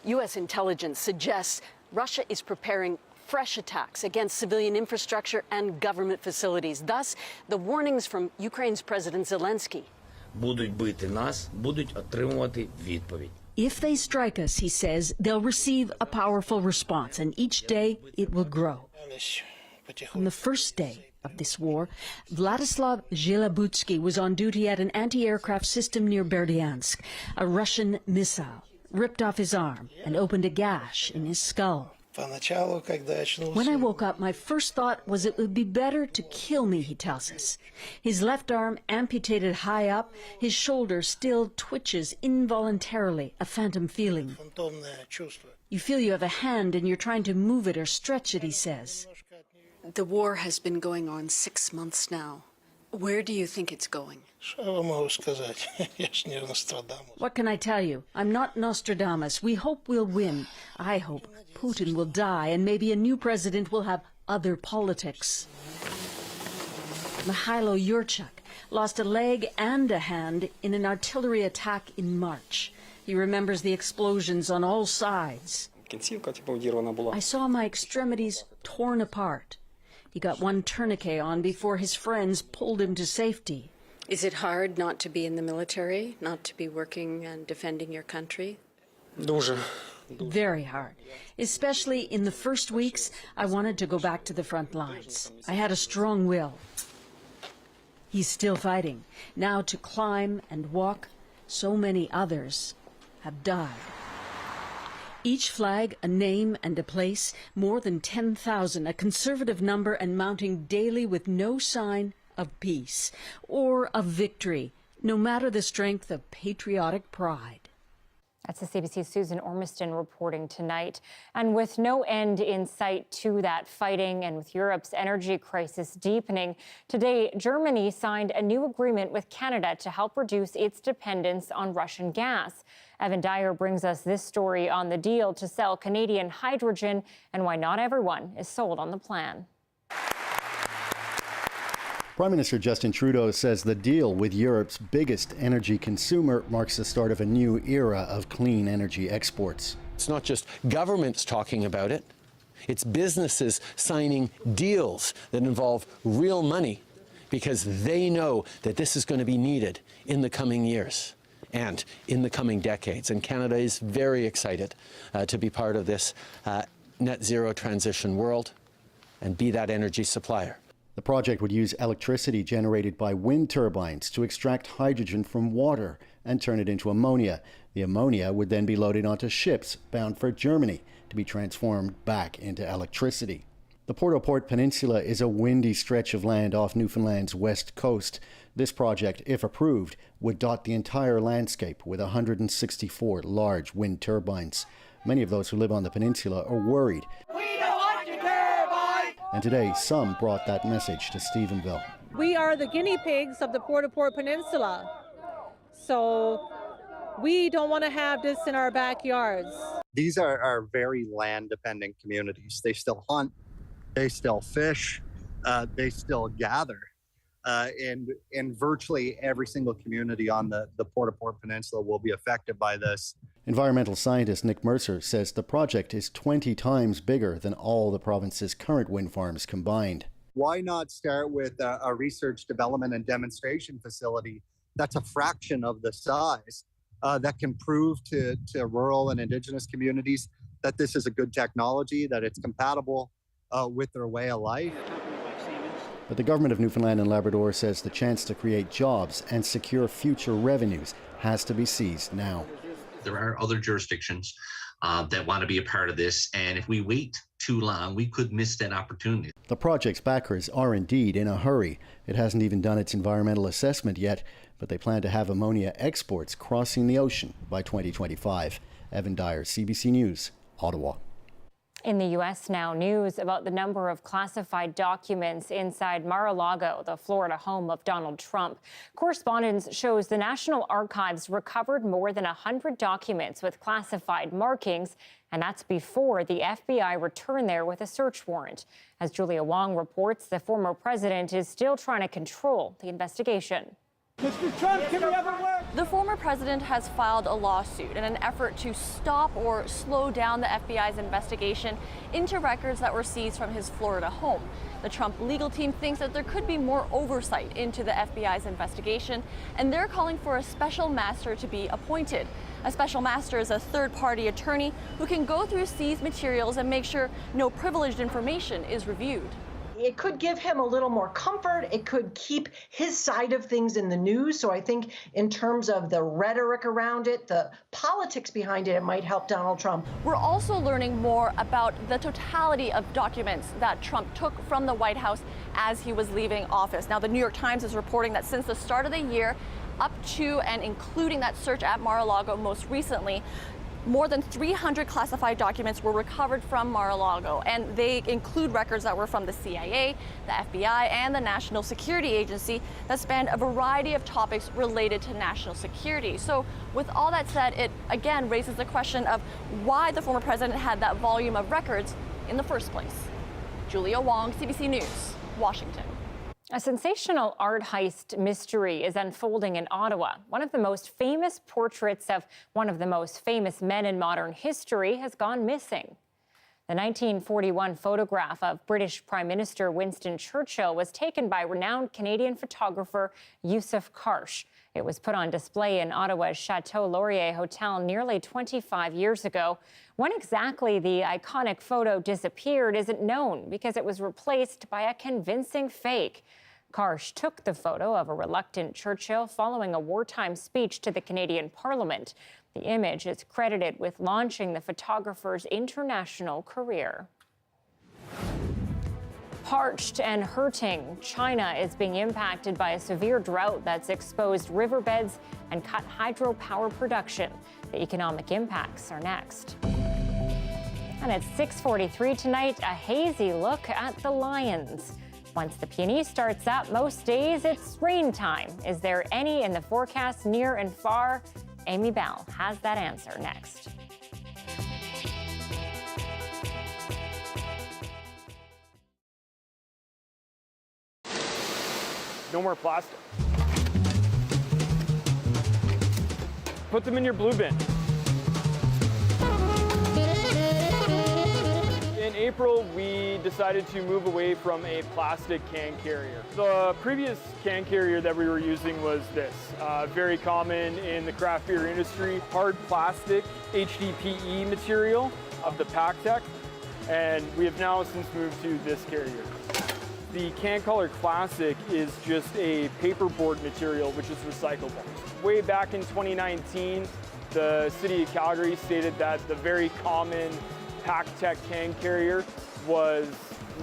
U.S. intelligence suggests Russia is preparing fresh attacks against civilian infrastructure and government facilities. Thus, the warnings from Ukraine's President Zelensky. If they strike us, he says, they'll receive a powerful response, and each day it will grow. On the first day of this war, Vladislav Zhelabutsky was on duty at an anti-aircraft system near Berdyansk. A Russian missile ripped off his arm and opened a gash in his skull. When I woke up, my first thought was it would be better to kill me, he tells us. His left arm amputated high up, his shoulder still twitches involuntarily, a phantom feeling. You feel you have a hand and you're trying to move it or stretch it, he says. The war has been going on 6 months now. Where do you think it's going? What can I tell you? I'm not Nostradamus. We hope we'll win. I hope Putin will die and maybe a new president will have other politics. Mikhailo Yurchuk lost a leg and a hand in an artillery attack in March. He remembers the explosions on all sides. I saw my extremities torn apart. He got one tourniquet on before his friends pulled him to safety. Is it hard not to be in the military, not to be working and defending your country? Very hard. Especially in the first weeks, I wanted to go back to the front lines. I had a strong will. He's still fighting. Now to climb and walk, so many others have died. Each flag, a name and a place, more than 10,000, a conservative number, and mounting daily with no sign of peace or of victory, no matter the strength of patriotic pride. That's the CBC's Susan Ormiston reporting tonight. And with no end in sight to that fighting and with Europe's energy crisis deepening, today Germany signed a new agreement with Canada to help reduce its dependence on Russian gas. Evan Dyer brings us this story on the deal to sell Canadian hydrogen and why not everyone is sold on the plan. Prime Minister Justin Trudeau says the deal with Europe's biggest energy consumer marks the start of a new era of clean energy exports. It's not just governments talking about it, it's businesses signing deals that involve real money because they know that this is going to be needed in the coming years and in the coming decades. And Canada is very excited to be part of this net zero transition world and be that energy supplier. The project would use electricity generated by wind turbines to extract hydrogen from water and turn it into ammonia. The ammonia would then be loaded onto ships bound for Germany to be transformed back into electricity. The Port-au-Port Peninsula is a windy stretch of land off Newfoundland's west coast. This project, if approved, would dot the entire landscape with 164 large wind turbines. Many of those who live on the peninsula are worried. And today, some brought that message to Stephenville. We are the guinea pigs of the Port-au-Port Peninsula. So we don't want to have this in our backyards. These are very land-dependent communities. They still hunt, they still fish, they still gather. And virtually every single community on the Port-au-Port Peninsula will be affected by this. Environmental scientist Nick Mercer says the project is 20 times bigger than all the province's current wind farms combined. Why not start with a research, development, and demonstration facility that's a fraction of the size that can prove to rural and Indigenous communities that this is a good technology, that it's compatible with their way of life. But the government of Newfoundland and Labrador says the chance to create jobs and secure future revenues has to be seized now. There are other jurisdictions that want to be a part of this, and if we wait too long, we could miss that opportunity. The project's backers are indeed in a hurry. It hasn't even done its environmental assessment yet, but they plan to have ammonia exports crossing the ocean by 2025. Evan Dyer, CBC News, Ottawa. In the U.S. now, news about the number of classified documents inside Mar-a-Lago, the Florida home of Donald Trump. Correspondence shows the National Archives recovered more than 100 documents with classified markings, and that's before the FBI returned there with a search warrant. As Julia Wong reports, the former president is still trying to control the investigation. Mr. Trump, can we have a word? The former president has filed a lawsuit in an effort to stop or slow down the FBI's investigation into records that were seized from his Florida home. The Trump legal team thinks that there could be more oversight into the FBI's investigation, and they're calling for a special master to be appointed. A special master is a third-party attorney who can go through seized materials and make sure no privileged information is reviewed. It could give him a little more comfort. It could keep his side of things in the news. So I think in terms of the rhetoric around it, the politics behind it, it might help Donald Trump. We're also learning more about the totality of documents that Trump took from the White House as he was leaving office. Now, the New York Times is reporting that since the start of the year, up to and including that search at Mar-a-Lago most recently, more than 300 classified documents were recovered from Mar-a-Lago, and they include records that were from the CIA, the FBI, and the National Security Agency that spanned a variety of topics related to national security. So with all that said, it again raises the question of why the former president had that volume of records in the first place. Julia Wong, CBC News, Washington. A sensational art heist mystery is unfolding in Ottawa. One of the most famous portraits of one of the most famous men in modern history has gone missing. The 1941 photograph of British Prime Minister Winston Churchill was taken by renowned Canadian photographer Yusuf Karsh. It was put on display in Ottawa's Chateau Laurier Hotel nearly 25 years ago. When exactly the iconic photo disappeared isn't known because it was replaced by a convincing fake. Karsh took the photo of a reluctant Churchill following a wartime speech to the Canadian Parliament. The image is credited with launching the photographer's international career. Parched and hurting, China is being impacted by a severe drought that's exposed riverbeds and cut hydropower production. The economic impacts are next. And at 6:43 tonight, a hazy look at the Lions. Once the peony starts up, most days it's rain time. Is there any in the forecast near and far? Amy Bell has that answer next. No more plastic. Put them in your blue bin. In April, we decided to move away from a plastic can carrier. The previous can carrier that we were using was this, very common in the craft beer industry, hard plastic HDPE material of the PacTech, and we have now since moved to this carrier. The Can Color Classic is just a paperboard material which is recyclable. Way back in 2019, the City of Calgary stated that the very common PacTech can carrier was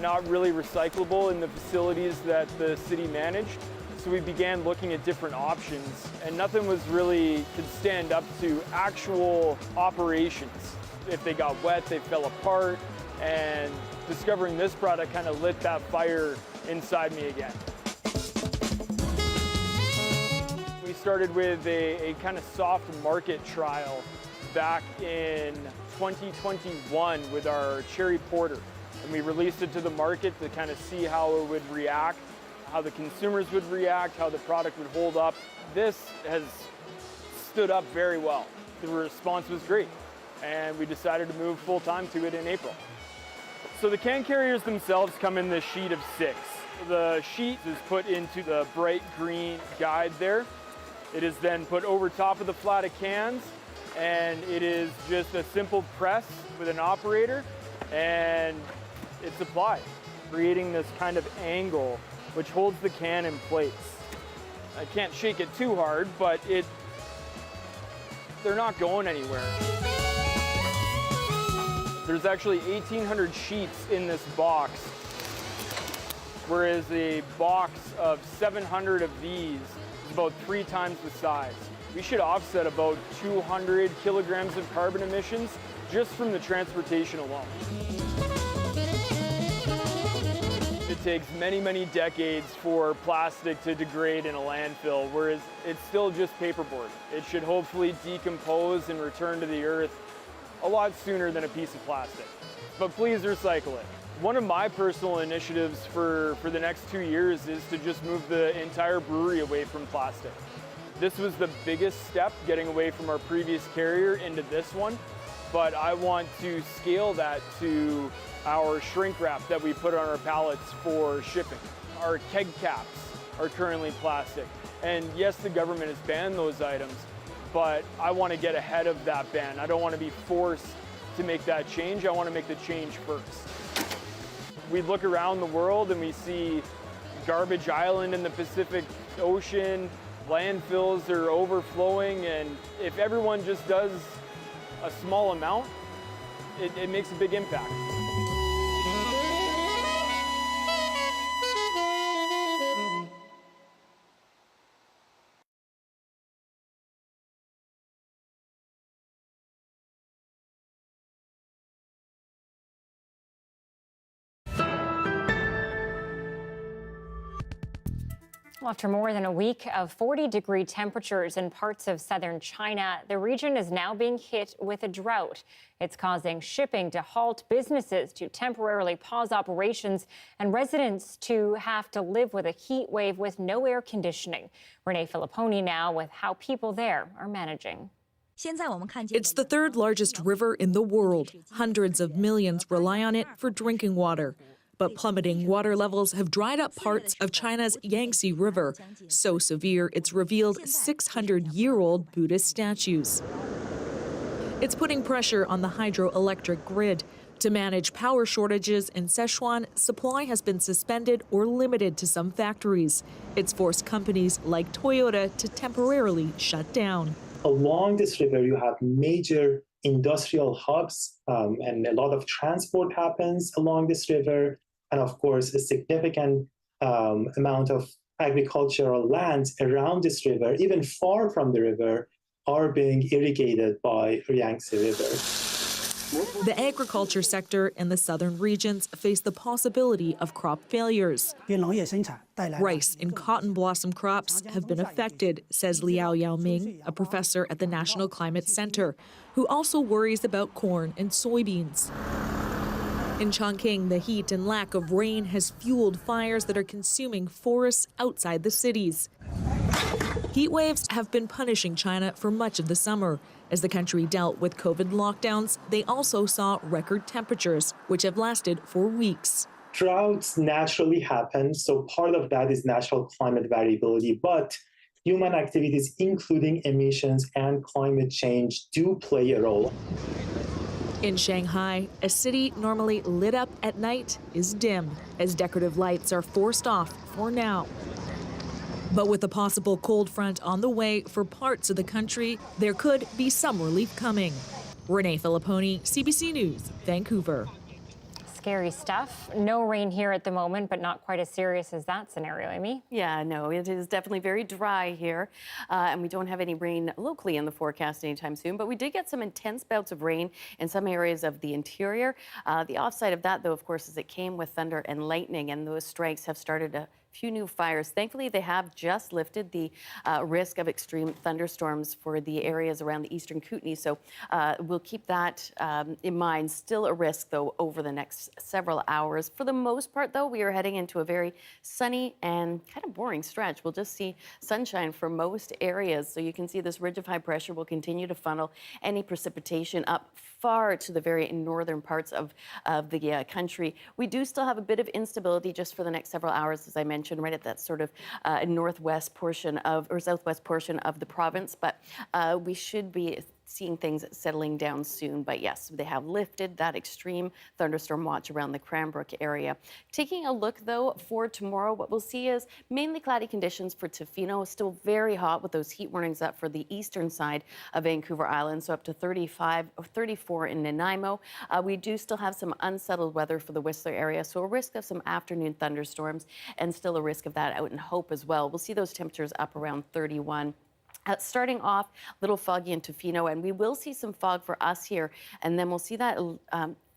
not really recyclable in the facilities that the city managed. So we began looking at different options, and nothing was really could stand up to actual operations. If they got wet, they fell apart, and discovering this product kind of lit that fire inside me again. We started with a kind of soft market trial back in 2021 with our cherry porter, and we released it to the market to kind of see how it would react, how the consumers would react, how the product would hold up. This has stood up very well. The response was great, and we decided to move full-time to it in April. So the can carriers themselves come in this sheet of 6. The sheet is put into the bright green guide there. It is then put over top of the flat of cans, and it is just a simple press with an operator, and it's applied, creating this kind of angle which holds the can in place. I can't shake it too hard, but they're not going anywhere. There's actually 1,800 sheets in this box, whereas a box of 700 of these is about 3 times the size. We should offset about 200 kilograms of carbon emissions just from the transportation alone. It takes many, many decades for plastic to degrade in a landfill, whereas it's still just paperboard. It should hopefully decompose and return to the earth a lot sooner than a piece of plastic. But please recycle it. One of my personal initiatives for the next 2 years is to just move the entire brewery away from plastic. This was the biggest step, getting away from our previous carrier into this one, but I want to scale that to our shrink wrap that we put on our pallets for shipping. Our keg caps are currently plastic, and yes, the government has banned those items, but I want to get ahead of that ban. I don't want to be forced to make that change. I want to make the change first. We look around the world and we see Garbage Island in the Pacific Ocean, landfills are overflowing, and if everyone just does a small amount, it makes a big impact. Well, after more than a week of 40-degree temperatures in parts of southern China, the region is now being hit with a drought. It's causing shipping to halt, businesses to temporarily pause operations, and residents to have to live with a heat wave with no air conditioning. Renee Filipponi now with how people there are managing. It's the third largest river in the world. Hundreds of millions rely on it for drinking water. But plummeting water levels have dried up parts of China's Yangtze River, so severe it's revealed 600-year-old Buddhist statues. It's putting pressure on the hydroelectric grid. To manage power shortages in Sichuan, supply has been suspended or limited to some factories. It's forced companies like Toyota to temporarily shut down. Along this river, you have major industrial hubs, and a lot of transport happens along this river. And of course, a significant amount of agricultural lands around this river, even far from the river, are being irrigated by Yangtze River. The agriculture sector in the southern regions face the possibility of crop failures. Rice and cotton blossom crops have been affected, says Liao Yaoming, a professor at the National Climate Center, who also worries about corn and soybeans. In Chongqing, the heat and lack of rain has fueled fires that are consuming forests outside the cities. Heat waves have been punishing China for much of the summer. As the country dealt with COVID lockdowns, they also saw record temperatures, which have lasted for weeks. Droughts naturally happen, so part of that is natural climate variability, but human activities, including emissions and climate change, do play a role. In Shanghai, a city normally lit up at night is dim, as decorative lights are forced off for now. But with a possible cold front on the way for parts of the country, there could be some relief coming. Renee Filipponi, CBC News, Vancouver. Scary stuff. No rain here at the moment, but not quite as serious as that scenario, Amy. Yeah, no, it is definitely very dry here, and we don't have any rain locally in the forecast anytime soon, but we did get some intense bouts of rain in some areas of the interior. The offside of that, though, of course, is it came with thunder and lightning, and those strikes have started a few new fires. Thankfully, they have just lifted the risk of extreme thunderstorms for the areas around the eastern Kootenay. So we'll keep that in mind. Still a risk, though, over the next several hours. For the most part, though, we are heading into a very sunny and kind of boring stretch. We'll just see sunshine for most areas. So you can see this ridge of high pressure will continue to funnel any precipitation up far to the very northern parts of the country. We do still have a bit of instability just for the next several hours, as I mentioned, right at that sort of northwest portion of, or southwest portion of the province, but we should be seeing things settling down soon. But yes, they have lifted that extreme thunderstorm watch around the Cranbrook area. Taking a look, though, for tomorrow, what we'll see is mainly cloudy conditions for Tofino. Still very hot with those heat warnings up for the eastern side of Vancouver Island, so up to 35 or 34 in Nanaimo. We do still have some unsettled weather for the Whistler area, so a risk of some afternoon thunderstorms and still a risk of that out in Hope as well. We'll see those temperatures up around 31. Starting off, a little foggy in Tofino, and we will see some fog for us here, and then we'll see that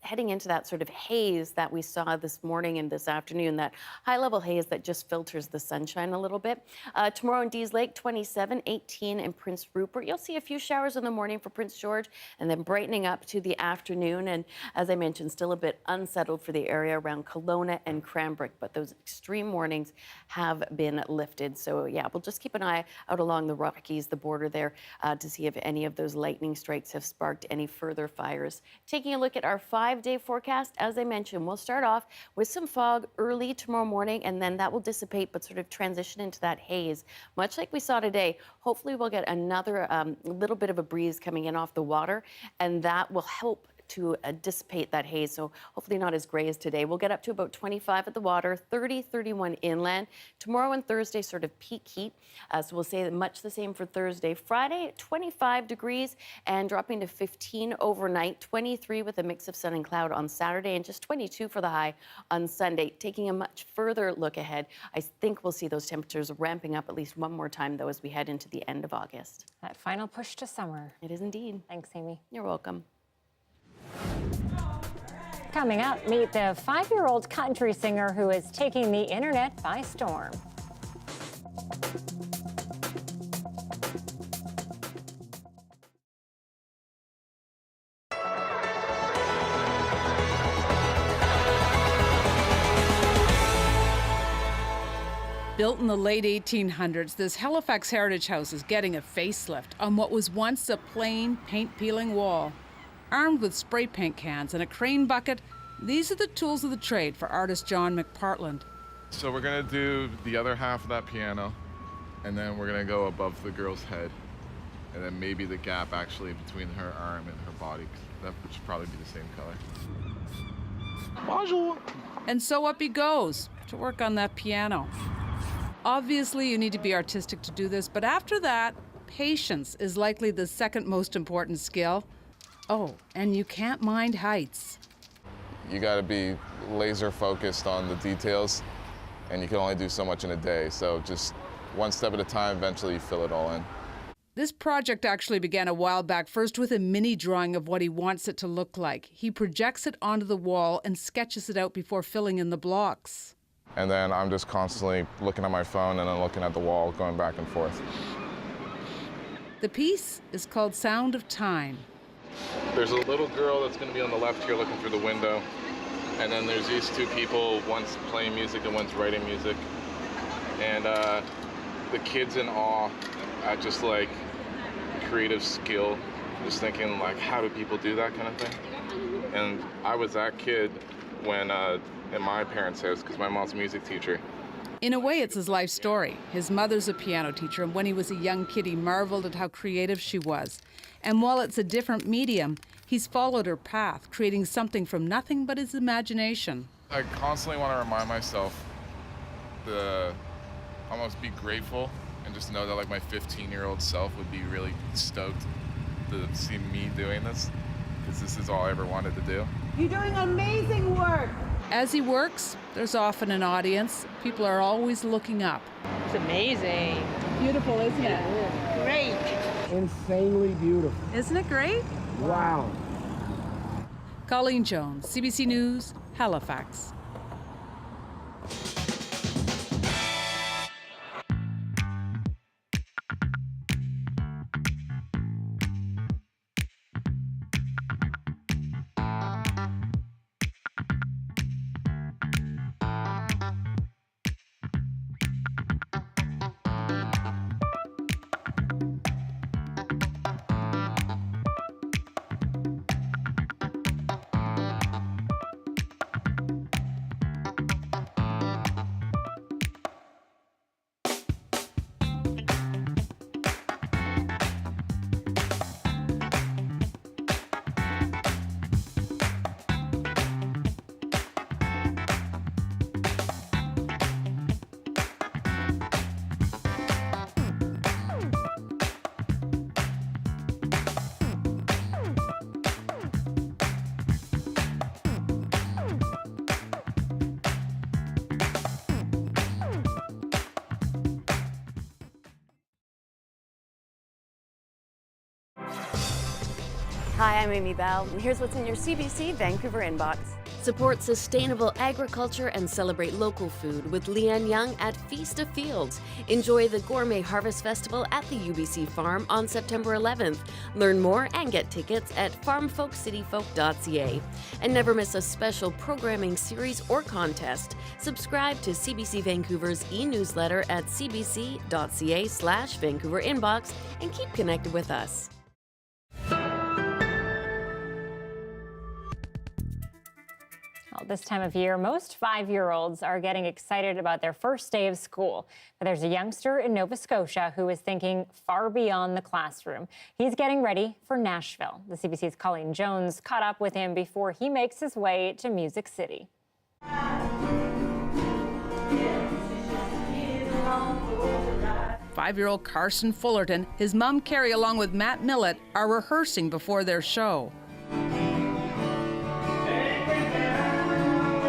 heading into that sort of haze that we saw this morning and this afternoon, that high-level haze that just filters the sunshine a little bit. Tomorrow in Dease Lake, 27, 18 in Prince Rupert. You'll see a few showers in the morning for Prince George, and then brightening up to the afternoon. And as I mentioned, still a bit unsettled for the area around Kelowna and Cranbrook, but those extreme warnings have been lifted. So yeah, we'll just keep an eye out along the Rockies, the border there, to see if any of those lightning strikes have sparked any further fires. Taking a look at our 5-day forecast, as I mentioned, we'll start off with some fog early tomorrow morning, and then that will dissipate but sort of transition into that haze, much like we saw today. Hopefully we'll get another little bit of a breeze coming in off the water, and that will help to dissipate that haze, so hopefully not as gray as today. We'll get up to about 25 at the water, 30, 31 inland. Tomorrow and Thursday, sort of peak heat, so we'll say much the same for Thursday. Friday, 25 degrees and dropping to 15 overnight, 23 with a mix of sun and cloud on Saturday, and just 22 for the high on Sunday. Taking a much further look ahead, I think we'll see those temperatures ramping up at least one more time, though, as we head into the end of August. That final push to summer. It is indeed. Thanks, Amy. You're welcome. Coming up, meet the 5-year-old country singer who is taking the internet by storm. Built in the late 1800s, this Halifax Heritage House is getting a facelift on what was once a plain paint-peeling wall. Armed with spray paint cans and a crane bucket, these are the tools of the trade for artist John McPartland. So we're gonna do the other half of that piano, and then we're gonna go above the girl's head, and then maybe the gap actually between her arm and her body, that should probably be the same color. Bonjour. And so up he goes to work on that piano. Obviously, you need to be artistic to do this, but after that, patience is likely the second most important skill. Oh, and you can't mind heights. You got to be laser focused on the details, and you can only do so much in a day. So just one step at a time, eventually you fill it all in. This project actually began a while back, first with a mini drawing of what he wants it to look like. He projects it onto the wall and sketches it out before filling in the blocks. And then I'm just constantly looking at my phone and then looking at the wall, going back and forth. The piece is called Sound of Time. There's a little girl that's going to be on the left here looking through the window. And then there's these two people, one's playing music and one's writing music. And the kid's in awe at just like creative skill, just thinking like, how do people do that kind of thing? And I was that kid when in my parents' house, because my mom's a music teacher. In a way, it's his life story. His mother's a piano teacher, and when he was a young kid, he marveled at how creative she was. And while it's a different medium, he's followed her path, creating something from nothing but his imagination. I constantly want to remind myself to almost be grateful and just know that like my 15-year-old self would be really stoked to see me doing this, because this is all I ever wanted to do. You're doing amazing work. As he works, there's often an audience. People are always looking up. It's amazing. Beautiful, isn't it? Great. Insanely beautiful. Isn't it great? Wow. Colleen Jones, CBC News, Halifax. Hi, I'm Anita Bathe, and here's what's in your CBC Vancouver inbox. Support sustainable agriculture and celebrate local food with Leanne Young at Feast of Fields. Enjoy the Gourmet Harvest Festival at the UBC Farm on September 11th. Learn more and get tickets at farmfolkcityfolk.ca. And never miss a special programming series or contest. Subscribe to CBC Vancouver's e-newsletter at cbc.ca/Vancouver inbox and keep connected with us. Well, this time of year, most 5-year-olds are getting excited about their first day of school. But there's a youngster in Nova Scotia who is thinking far beyond the classroom. He's getting ready for Nashville. The CBC's Colleen Jones caught up with him before he makes his way to Music City. 5-year-old Carson Fullerton, his mom Carrie along with Matt Millett are rehearsing before their show.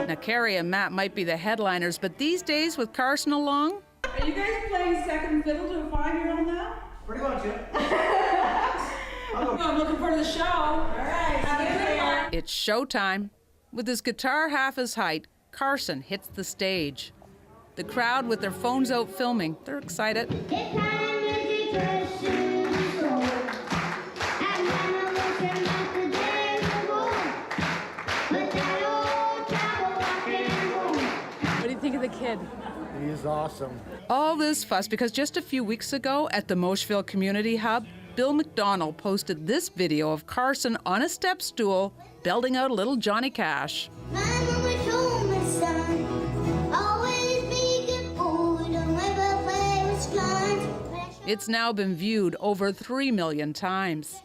Now, Carrie and Matt might be the headliners, but these days with Carson along... Are you guys playing second fiddle to a 5-year-old now? Pretty much, yeah. I'm looking forward to the show. All right, It's showtime. With his guitar half his height, Carson hits the stage. The crowd with their phones out filming, they're excited. What do you think of the kid? He's awesome. All this fuss because just a few weeks ago at the Moshville Community Hub, Bill McDonald posted this video of Carson on a step stool belting out a little Johnny Cash. It's now been viewed over 3 million times.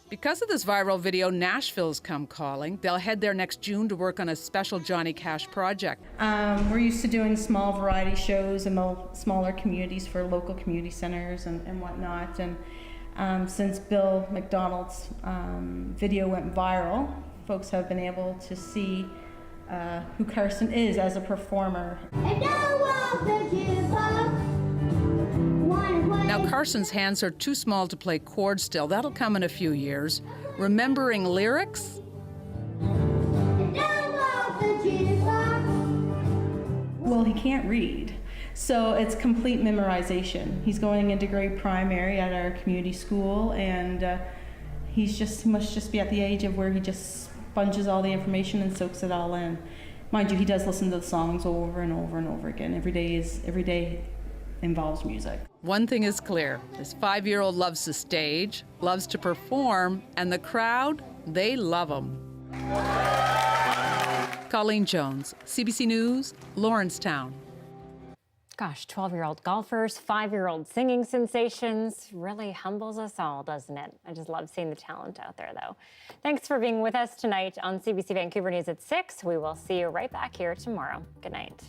Because of this viral video, Nashville's come calling. They'll head there next June to work on a special Johnny Cash project. We're used to doing small variety shows in the smaller communities for local community centers and whatnot. And since Bill McDonald's video went viral, folks have been able to see who Carson is as a performer. Now, Carson's hands are too small to play chords still. That'll come in a few years. Remembering lyrics? Well, he can't read, so it's complete memorization. He's going into grade primary at our community school, and he must just be at the age of where he just sponges all the information and soaks it all in. Mind you, he does listen to the songs over and over and over again. Every day involves music. One thing is clear. This 5-year-old loves the stage, loves to perform, and the crowd, they love him. Colleen Jones, CBC News, Lawrencetown. Gosh, 12-year-old golfers, 5-year-old singing sensations. Really humbles us all, doesn't it? I just love seeing the talent out there, though. Thanks for being with us tonight on CBC Vancouver News at 6. We will see you right back here tomorrow. Good night.